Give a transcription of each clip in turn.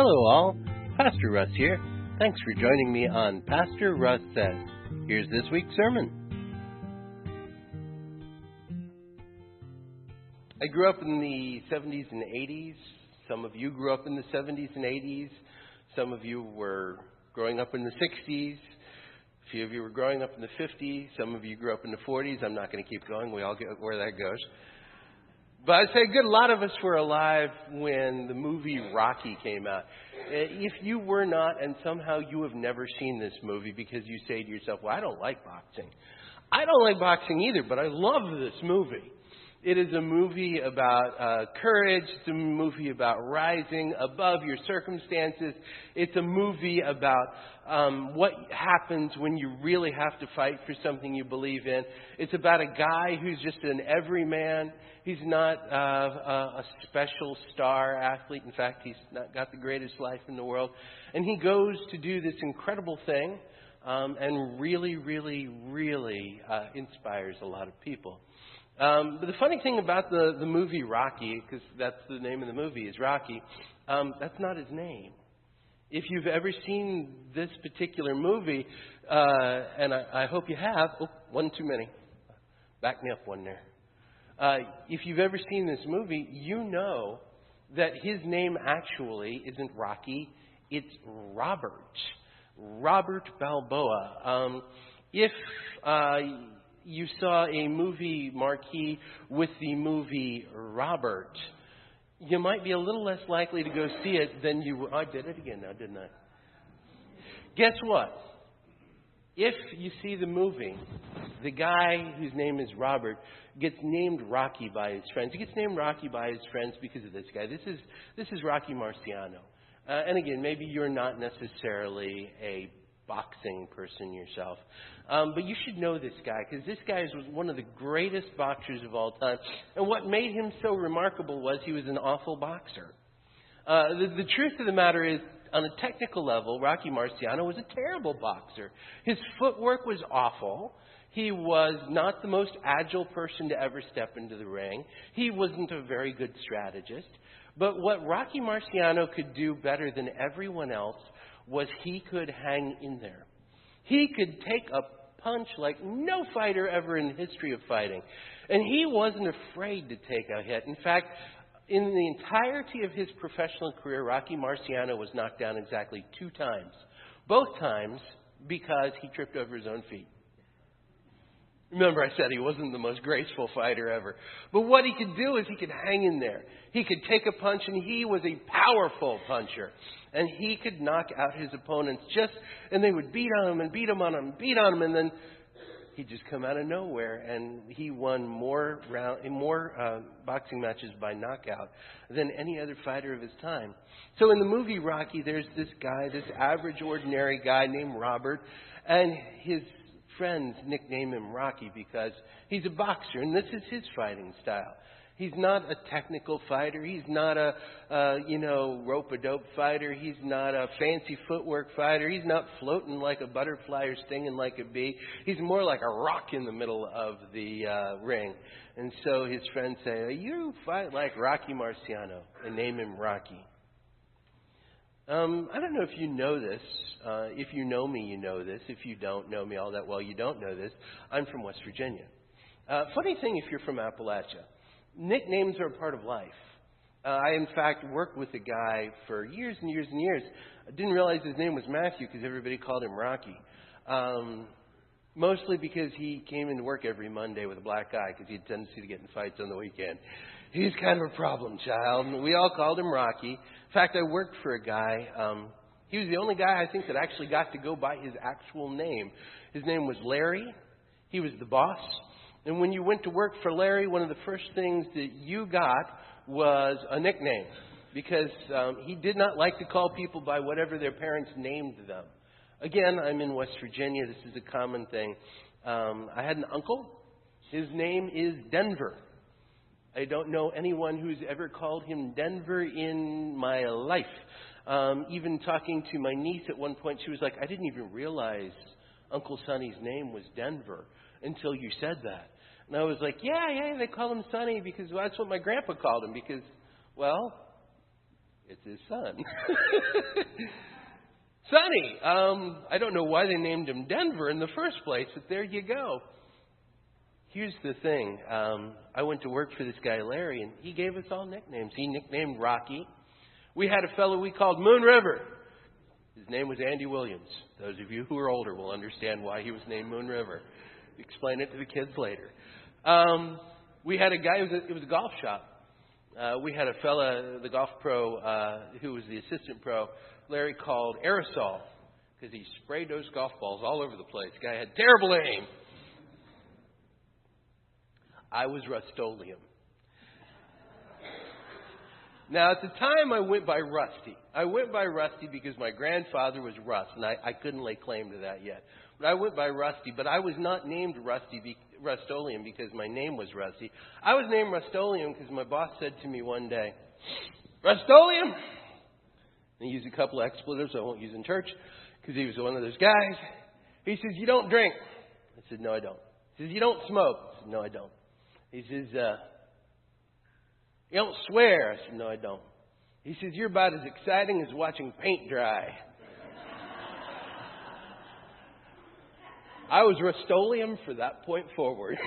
Hello all, Pastor Rus here. Thanks for joining me on Pastor Rus Says. Here's this week's sermon. I grew up in the 70s and 80s. Some of you grew up in the 70s and 80s. Some of you were growing up in the 60s. A few of you were growing up in the 50s. Some of you grew up in the 40s. I'm not going to keep going. We all get where that goes. But I'd say a good lot of us were alive when the movie Rocky came out. If you were not, and somehow you have never seen this movie because you say to yourself, well, I don't like boxing. I don't like boxing either, but I love this movie. It is a movie about courage. It's a movie about rising above your circumstances. It's a movie about what happens when you really have to fight for something you believe in. It's about a guy who's just an everyman. He's not a special star athlete. In fact, he's not got the greatest life in the world. And he goes to do this incredible thing and really inspires a lot of people. But the funny thing about the movie Rocky, because that's the name of the movie, is Rocky, that's not his name. If you've ever seen this particular movie, and I hope you have, one too many. Back me up one there. If you've ever seen this movie, you know that his name actually isn't Rocky, it's Robert Balboa. If you saw a movie marquee with the movie Robert, you might be a little less likely to go see it than you would. I did it again now, didn't I? Guess what? If you see the movie, the guy whose name is Robert gets named Rocky by his friends. He gets named Rocky by his friends because of this guy. This is Rocky Marciano. And again, maybe you're not necessarily a boxing person yourself. But you should know this guy because this guy was one of the greatest boxers of all time. And what made him so remarkable was he was an awful boxer. The truth of the matter is, on a technical level, Rocky Marciano was a terrible boxer. His footwork was awful. He was not the most agile person to ever step into the ring. He wasn't a very good strategist. But what Rocky Marciano could do better than everyone else was he could hang in there. He could take a punch like no fighter ever in the history of fighting. And he wasn't afraid to take a hit. In fact, in the entirety of his professional career, Rocky Marciano was knocked down exactly 2 times. Both times because he tripped over his own feet. Remember, I said he wasn't the most graceful fighter ever. But what he could do is he could hang in there. He could take a punch, and he was a powerful puncher. And he could knock out his opponents and they would beat on him and beat him on him, beat on him, and then he'd just come out of nowhere. And he won more boxing matches by knockout than any other fighter of his time. So in the movie Rocky, there's this guy, this average, ordinary guy named Robert, and his friends nickname him Rocky because he's a boxer, and this is his fighting style. He's not a technical fighter. He's not a rope-a-dope fighter. He's not a fancy footwork fighter. He's not floating like a butterfly or stinging like a bee. He's more like a rock in the middle of the ring. And so his friends say, you fight like Rocky Marciano, and name him Rocky. I don't know if you know this. If you know me, you know this. If you don't know me all that well, you don't know this. I'm from West Virginia. Funny thing if you're from Appalachia, nicknames are a part of life. I, in fact, worked with a guy for years and years and years. I didn't realize his name was Matthew because everybody called him Rocky. Mostly because he came into work every Monday with a black eye because he had a tendency to get in fights on the weekend. He's kind of a problem child, and we all called him Rocky. In fact, I worked for a guy. He was the only guy, I think, that actually got to go by his actual name. His name was Larry. He was the boss. And when you went to work for Larry, one of the first things that you got was a nickname because he did not like to call people by whatever their parents named them. Again, I'm in West Virginia. This is a common thing. I had an uncle. His name is Denver. I don't know anyone who's ever called him Denver in my life. Even talking to my niece at one point, she was like, I didn't even realize Uncle Sonny's name was Denver until you said that. And I was like, yeah, they call him Sonny because that's what my grandpa called him because, well, It's his son. Sonny. I don't know why they named him Denver in the first place, but there you go. Here's the thing. I went to work for this guy, Larry, and he gave us all nicknames. He nicknamed Rocky. We had a fellow we called Moon River. His name was Andy Williams. Those of you who are older will understand why he was named Moon River. Explain it to the kids later. We had a guy, it was a golf shop. We had a fella, the golf pro, who was the assistant pro, Larry, called Aerosol, because he sprayed those golf balls all over the place. The guy had terrible aim. I was Rust-Oleum. Now, at the time, I went by Rusty. I went by Rusty because my grandfather was Rust, and I couldn't lay claim to that yet. But I went by Rusty, but I was not named Rust-Oleum because my name was Rusty. I was named Rust-Oleum because my boss said to me one day, Rust-Oleum! And he used a couple of expletives I won't use in church because he was one of those guys. He says, you don't drink. I said, no, I don't. He says, you don't smoke. I said, no, I don't. He says, you don't swear. I said, no, I don't. He says, you're about as exciting as watching paint dry. I was Rust-Oleum for that point forward.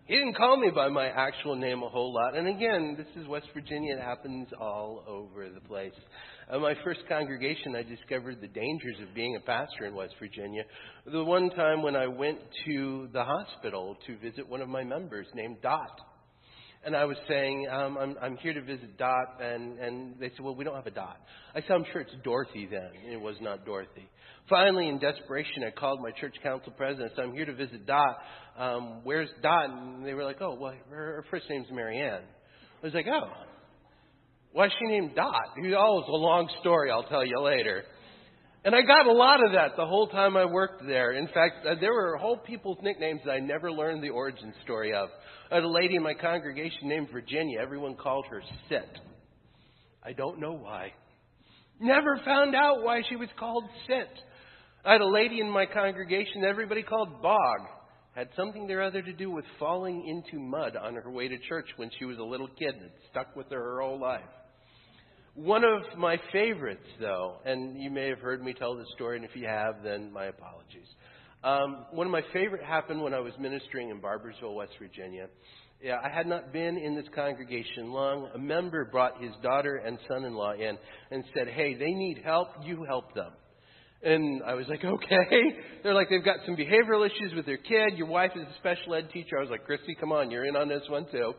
He didn't call me by my actual name a whole lot. And again, this is West Virginia. It happens all over the place. My first congregation, I discovered the dangers of being a pastor in West Virginia. The one time when I went to the hospital to visit one of my members named Dot. And I was saying, I'm here to visit Dot. And they said, well, we don't have a Dot. I said, I'm sure it's Dorothy then. And it was not Dorothy. Finally, in desperation, I called my church council president. I said, I'm here to visit Dot. Where's Dot? And they were like, oh, well, her first name's Marianne. I was like, oh, why is she named Dot? Oh, it's a long story. I'll tell you later. And I got a lot of that the whole time I worked there. In fact, there were whole people's nicknames that I never learned the origin story of. I had a lady in my congregation named Virginia. Everyone called her Sit. I don't know why. Never found out why she was called Sit. I had a lady in my congregation that everybody called Bog. Had something or other to do with falling into mud on her way to church when she was a little kid that stuck with her whole life. One of my favorites, though, and you may have heard me tell this story, and if you have, then my apologies. One of my favorite happened when I was ministering in Barbersville, West Virginia. Yeah, I had not been in this congregation long. A member brought his daughter and son-in-law in and said, hey, they need help. You help them. And I was like, okay. They're like, they've got some behavioral issues with their kid. Your wife is a special ed teacher. I was like, Christy, come on, you're in on this one too.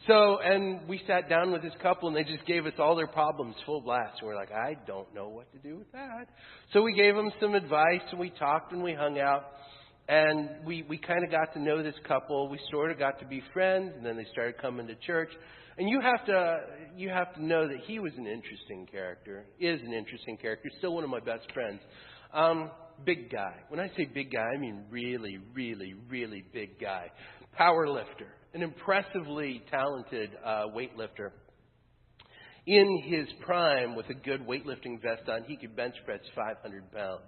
So, and we sat down with this couple and they just gave us all their problems full blast. And we're like, I don't know what to do with that. So we gave them some advice and we talked and we hung out. And we kind of got to know this couple. We sort of got to be friends, and then they started coming to church. And you have to know that he was an interesting character, is an interesting character, still one of my best friends. Big guy. When I say big guy, I mean really, really, really big guy. Power lifter. An impressively talented weightlifter. In his prime, with a good weightlifting vest on, he could bench press 500 pounds.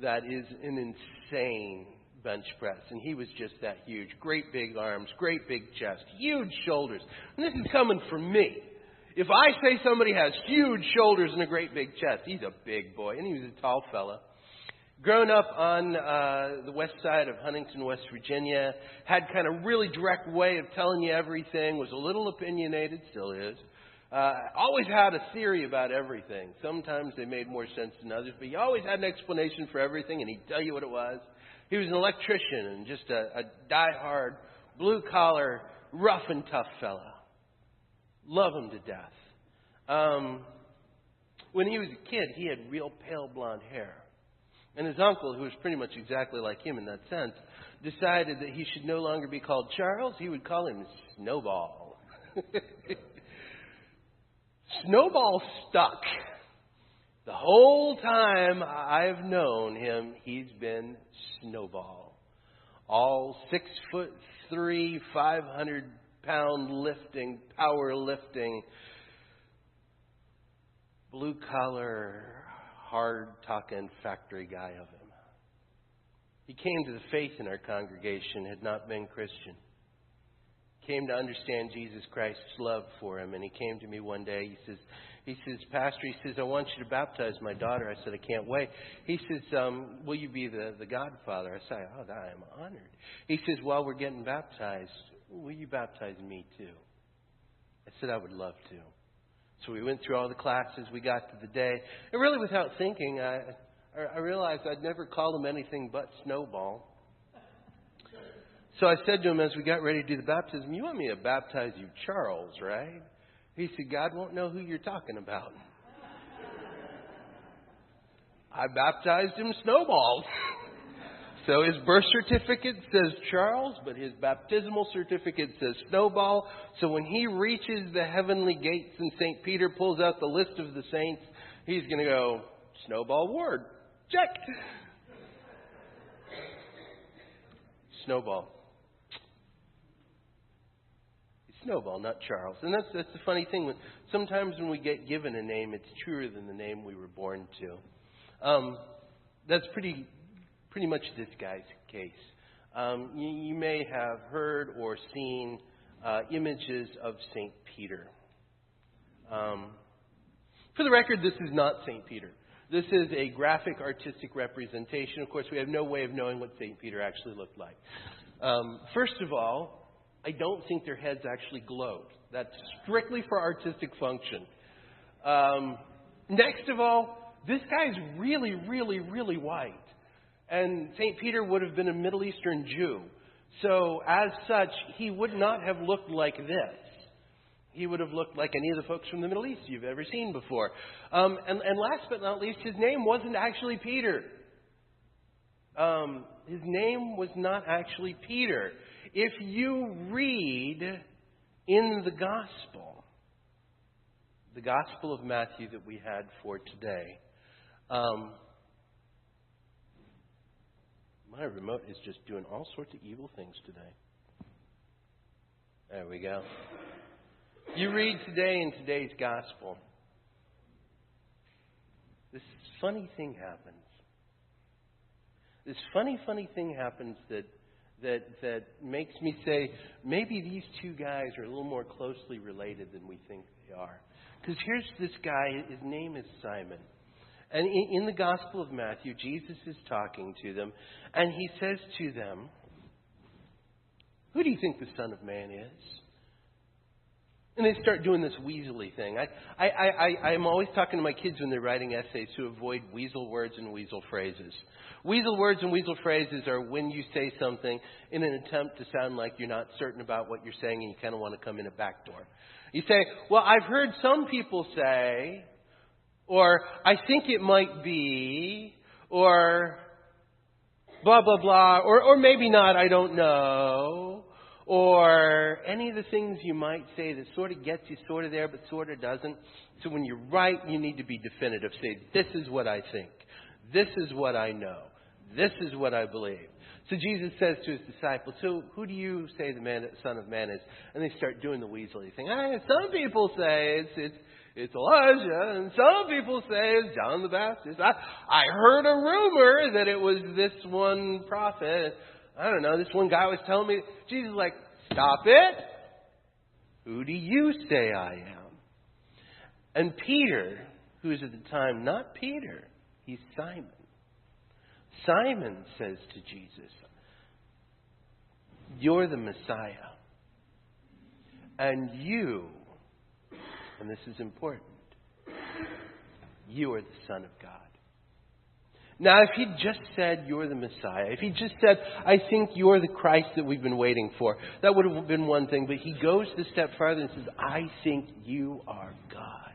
That is an insane bench press. And he was just that huge. Great big arms, great big chest, huge shoulders. And this is coming from me. If I say somebody has huge shoulders and a great big chest, he's a big boy. And he was a tall fella. Grown up on the west side of Huntington, West Virginia. Had kind of really direct way of telling you everything. Was a little opinionated, still is. Always had a theory about everything. Sometimes they made more sense than others, but he always had an explanation for everything, and he'd tell you what it was. He was an electrician and just a die-hard, blue-collar, rough and tough fella. Love him to death. When he was a kid, he had real pale blonde hair. And his uncle, who was pretty much exactly like him in that sense, decided that he should no longer be called Charles. He would call him Snowball. Snowball stuck. The whole time I've known him, he's been Snowball. All 6'3", 500-pound lifting, power lifting, blue collar, hard talking factory guy of him. He came to the faith in our congregation, had not been Christian. came to understand Jesus Christ's love for him. And he came to me one day. He says, Pastor, I want you to baptize my daughter. I said, I can't wait. He says, will you be the godfather? I said, oh, I am honored. He says, while we're getting baptized, will you baptize me too? I said, I would love to. So we went through all the classes. We got to the day. And really without thinking, I realized I'd never called him anything but Snowball. So I said to him as we got ready to do the baptism, you want me to baptize you Charles, right? He said, God won't know who you're talking about. I baptized him Snowball. So his birth certificate says Charles, but his baptismal certificate says Snowball. So when he reaches the heavenly gates and St. Peter pulls out the list of the saints, he's going to go, Snowball Ward. Check. Snowball. Snowball, not Charles. And that's the funny thing. Sometimes when we get given a name, it's truer than the name we were born to. That's pretty much this guy's case. You may have heard or seen images of St. Peter. For the record, this is not St. Peter. This is a graphic artistic representation. Of course, we have no way of knowing what St. Peter actually looked like. First of all, I don't think their heads actually glowed. That's strictly for artistic function. Next of all, this guy's really, really, really white. And St. Peter would have been a Middle Eastern Jew. So as such, he would not have looked like this. He would have looked like any of the folks from the Middle East you've ever seen before. And last but not least, his name wasn't actually Peter. His name was not actually Peter. If you read in the Gospel of Matthew that we had for today, my remote is just doing all sorts of evil things today. There we go. You read today in today's Gospel, this funny thing happens. This funny thing happens that makes me say, maybe these two guys are a little more closely related than we think they are. Because here's this guy, his name is Simon. And in the Gospel of Matthew, Jesus is talking to them, and he says to them, who do you think the Son of Man is? And they start doing this weaselly thing. I'm always talking to my kids when they're writing essays to avoid weasel words and weasel phrases. Weasel words and weasel phrases are when you say something in an attempt to sound like you're not certain about what you're saying and you kind of want to come in a back door. You say, well, I've heard some people say, or I think it might be, or blah, blah, blah, or maybe not, I don't know. Or any of the things you might say that sort of gets you sort of there but sort of doesn't. So when you write, you need to be definitive. Say, this is what I think. This is what I know. This is what I believe. So Jesus says to his disciples, so who do you say the Son of Man is? And they start doing the weaselly thing. Some people say it's Elijah, and some people say it's John the Baptist. I heard a rumor that it was this one prophet. I don't know, this one guy was telling me. Jesus is like, stop it. Who do you say I am? And Peter, who is at the time not Peter, he's Simon. Simon says to Jesus, you're the Messiah. And you, and this is important, you are the Son of God. Now, if he'd just said, you're the Messiah, if he'd just said, I think you're the Christ that we've been waiting for, that would have been one thing. But he goes a step farther and says, I think you are God,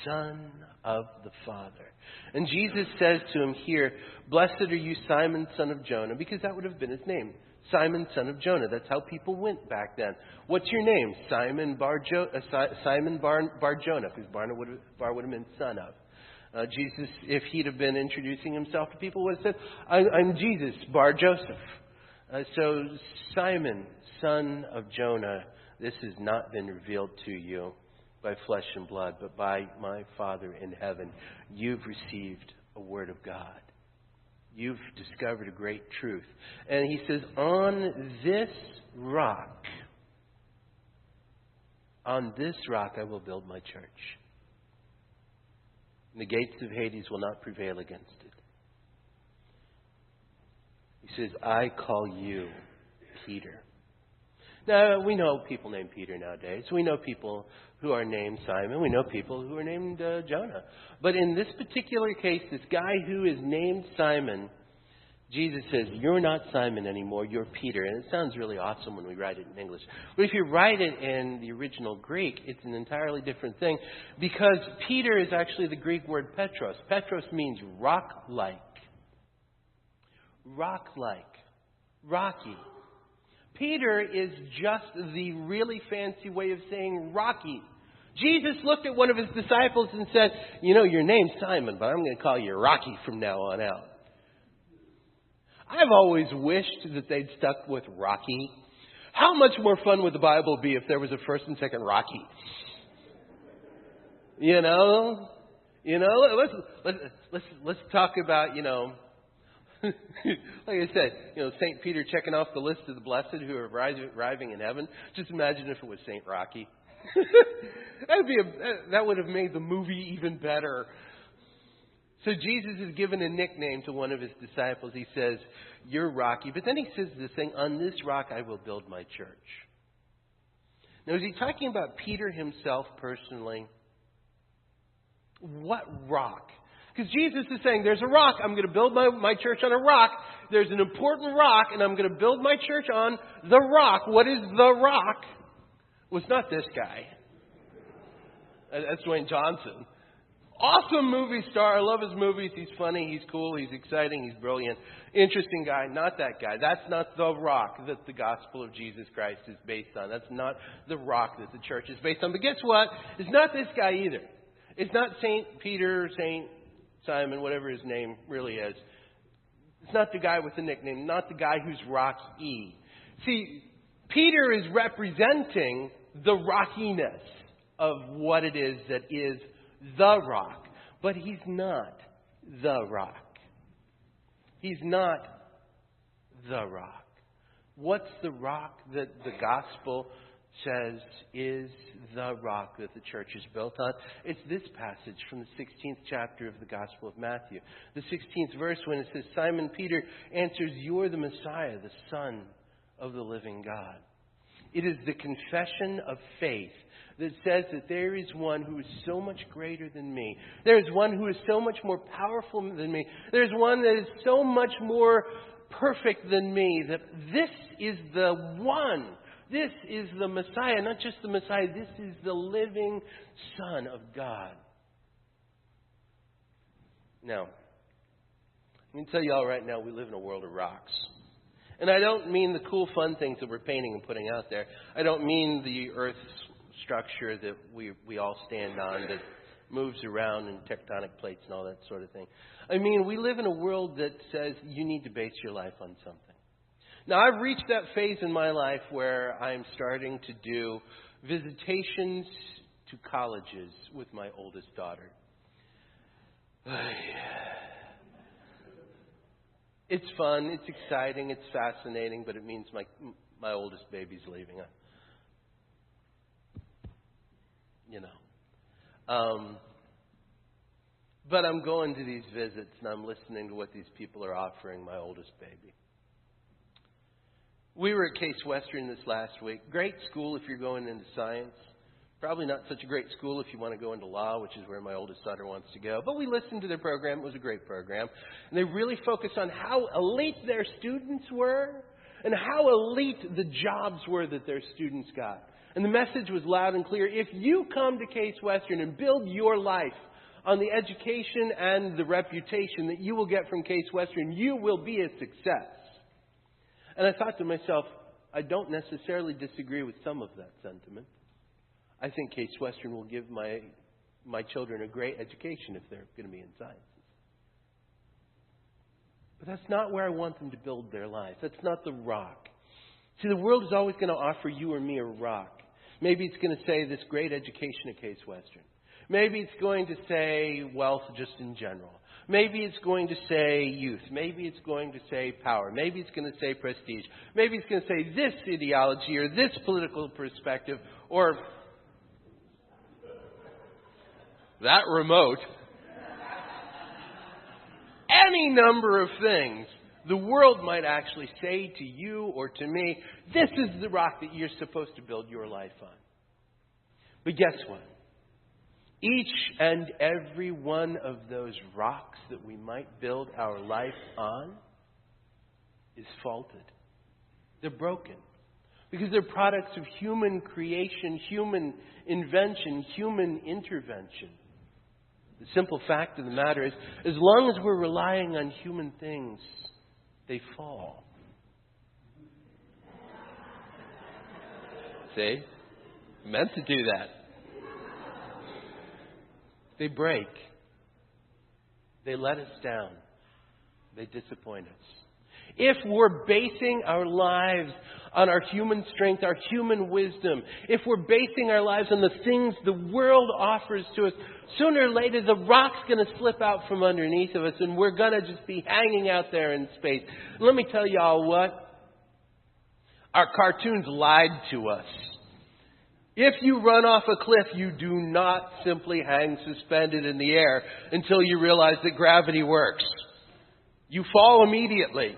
Son of the Father. And Jesus says to him here, blessed are you, Simon, son of Jonah, because that would have been his name. Simon, son of Jonah. That's how people went back then. What's your name? Simon Bar Jonah, because Bar would have been son of. Jesus, if he'd have been introducing himself to people, would have said, I'm Jesus, Bar Joseph. So Simon, son of Jonah, this has not been revealed to you by flesh and blood, but by my Father in heaven. You've received a word of God. You've discovered a great truth. And he says, on this rock, On this rock I will build my church. And the gates of Hades will not prevail against it. He says, I call you Peter. Now, we know people named Peter nowadays. We know people who are named Simon. We know people who are named Jonah. But in this particular case, this guy who is named Simon, Jesus says, you're not Simon anymore, you're Peter. And it sounds really awesome when we write it in English. But if you write it in the original Greek, it's an entirely different thing. Because Peter is actually the Greek word Petros. Petros means rock-like. Rock-like. Rocky. Peter is just the really fancy way of saying Rocky. Jesus looked at one of his disciples and said, you know, your name's Simon, but I'm going to call you Rocky from now on out. I've always wished that they'd stuck with Rocky. How much more fun would the Bible be if there was a first and second Rocky? Let's talk about, like I said, St. Peter checking off the list of the blessed who are arriving in heaven. Just imagine if it was St. Rocky. That would have made the movie even better. So Jesus is given a nickname to one of his disciples. He says, you're Rocky. But then he says this thing, on this rock I will build my church. Now, is he talking about Peter himself personally? What rock? Because Jesus is saying, there's a rock. I'm going to build my church on a rock. There's an important rock, and I'm going to build my church on the rock. What is the rock? Well, it's not this guy. That's Dwayne Johnson. Awesome movie star. I love his movies. He's funny. He's cool. He's exciting. He's brilliant. Interesting guy. Not that guy. That's not the rock that the gospel of Jesus Christ is based on. That's not the rock that the church is based on. But guess what? It's not this guy either. It's not St. Peter, St. Simon, whatever his name really is. It's not the guy with the nickname. Not the guy who's Rocky. See, Peter is representing the rockiness of what it is that is the rock. But he's not the rock. He's not the rock. What's the rock that the gospel says is the rock that the church is built on? It's this passage from the 16th chapter of the Gospel of Matthew. The 16th verse, when it says, Simon Peter answers, you're the Messiah, the Son of the living God. It is the confession of faith that says that there is one who is so much greater than me. There is one who is so much more powerful than me. There's one that is so much more perfect than me. That this is the one. This is the Messiah. Not just the Messiah. This is the living Son of God. Now, let me tell you all right now, we live in a world of rocks. And I don't mean the cool, fun things that we're painting and putting out there. I don't mean the Earth's structure that we all stand on that moves around and tectonic plates and all that sort of thing. I mean, we live in a world that says you need to base your life on something. Now, I've reached that phase in my life where I'm starting to do visitations to colleges with my oldest daughter. It's fun, it's exciting, it's fascinating, but it means my oldest baby's leaving. But I'm going to these visits and I'm listening to what these people are offering my oldest baby. We were at Case Western this last week. Great school if you're going into science. Probably not such a great school if you want to go into law, which is where my oldest daughter wants to go. But we listened to their program. It was a great program. And they really focused on how elite their students were and how elite the jobs were that their students got. And the message was loud and clear. If you come to Case Western and build your life on the education and the reputation that you will get from Case Western, you will be a success. And I thought to myself, I don't necessarily disagree with some of that sentiment. I think Case Western will give my children a great education if they're going to be in sciences. But that's not where I want them to build their life. That's not the rock. See, the world is always going to offer you or me a rock. Maybe it's going to say this great education at Case Western. Maybe it's going to say wealth just in general. Maybe it's going to say youth. Maybe it's going to say power. Maybe it's going to say prestige. Maybe it's going to say this ideology or this political perspective or that remote, any number of things, the world might actually say to you or to me, this is the rock that you're supposed to build your life on. But guess what? Each and every one of those rocks that we might build our life on is faulted. They're broken. Because they're products of human creation, human invention, human intervention. The simple fact of the matter is, as long as we're relying on human things, they fall. See? Meant to do that. They break. They let us down. They disappoint us. If we're basing our lives on our human strength, our human wisdom, if we're basing our lives on the things the world offers to us, sooner or later the rock's going to slip out from underneath of us and we're going to just be hanging out there in space. Let me tell y'all what? Our cartoons lied to us. If you run off a cliff, you do not simply hang suspended in the air until you realize that gravity works. You fall immediately.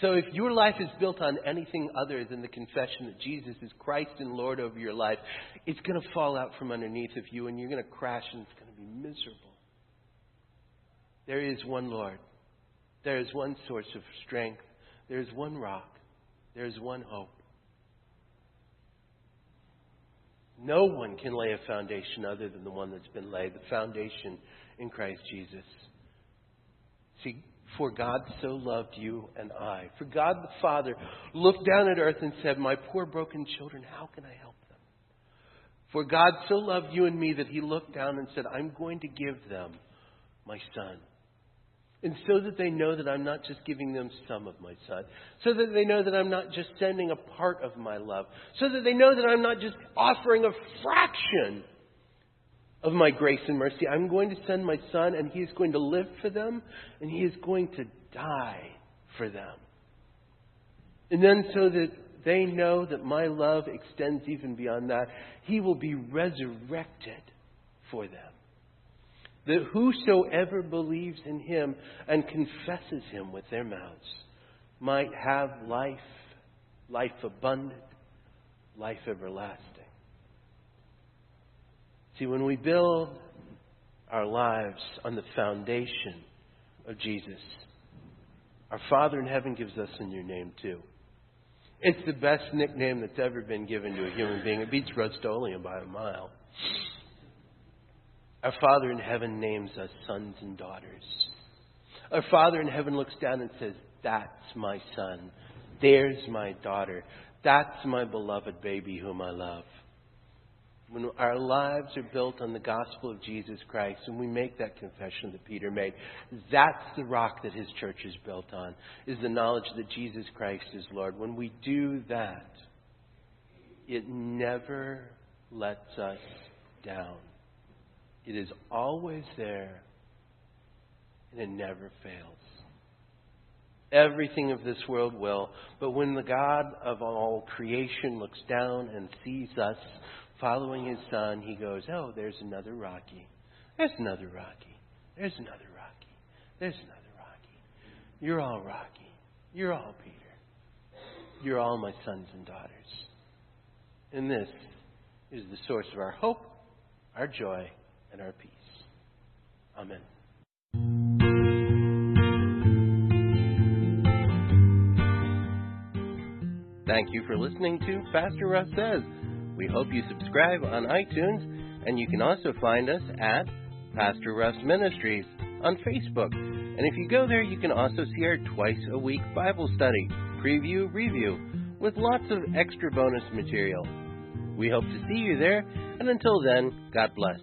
So if your life is built on anything other than the confession that Jesus is Christ and Lord over your life, it's going to fall out from underneath of you and you're going to crash and it's going to be miserable. There is one Lord. There is one source of strength. There is one rock. There is one hope. No one can lay a foundation other than the one that's been laid, the foundation in Christ Jesus. See, for God so loved you and I. For God the Father looked down at earth and said, my poor broken children, how can I help them? For God so loved you and me that He looked down and said, I'm going to give them my Son. And so that they know that I'm not just giving them some of my Son. So that they know that I'm not just sending a part of my love. So that they know that I'm not just offering a fraction of my grace and mercy. I'm going to send my Son and He is going to live for them and He is going to die for them. And then so that they know that my love extends even beyond that, He will be resurrected for them. That whosoever believes in Him and confesses Him with their mouths might have life, life abundant, life everlasting. See, when we build our lives on the foundation of Jesus, our Father in heaven gives us a new name too. It's the best nickname that's ever been given to a human being. It beats Rustolium by a mile. Our Father in heaven names us sons and daughters. Our Father in heaven looks down and says, that's my son. There's my daughter. That's my beloved baby whom I love. When our lives are built on the gospel of Jesus Christ and we make that confession that Peter made, that's the rock that his church is built on, is the knowledge that Jesus Christ is Lord. When we do that, it never lets us down. It is always there, and it never fails. Everything of this world will, but when the God of all creation looks down and sees us following His Son, He goes, oh, there's another Rocky. There's another Rocky. There's another Rocky. There's another Rocky. You're all Rocky. You're all Peter. You're all my sons and daughters. And this is the source of our hope, our joy, and our peace. Amen. Thank you for listening to Pastor Rus Says. We hope you subscribe on iTunes, and you can also find us at Pastor Rus Ministries on Facebook. And if you go there, you can also see our twice-a-week Bible study, preview, review, with lots of extra bonus material. We hope to see you there, and until then, God bless.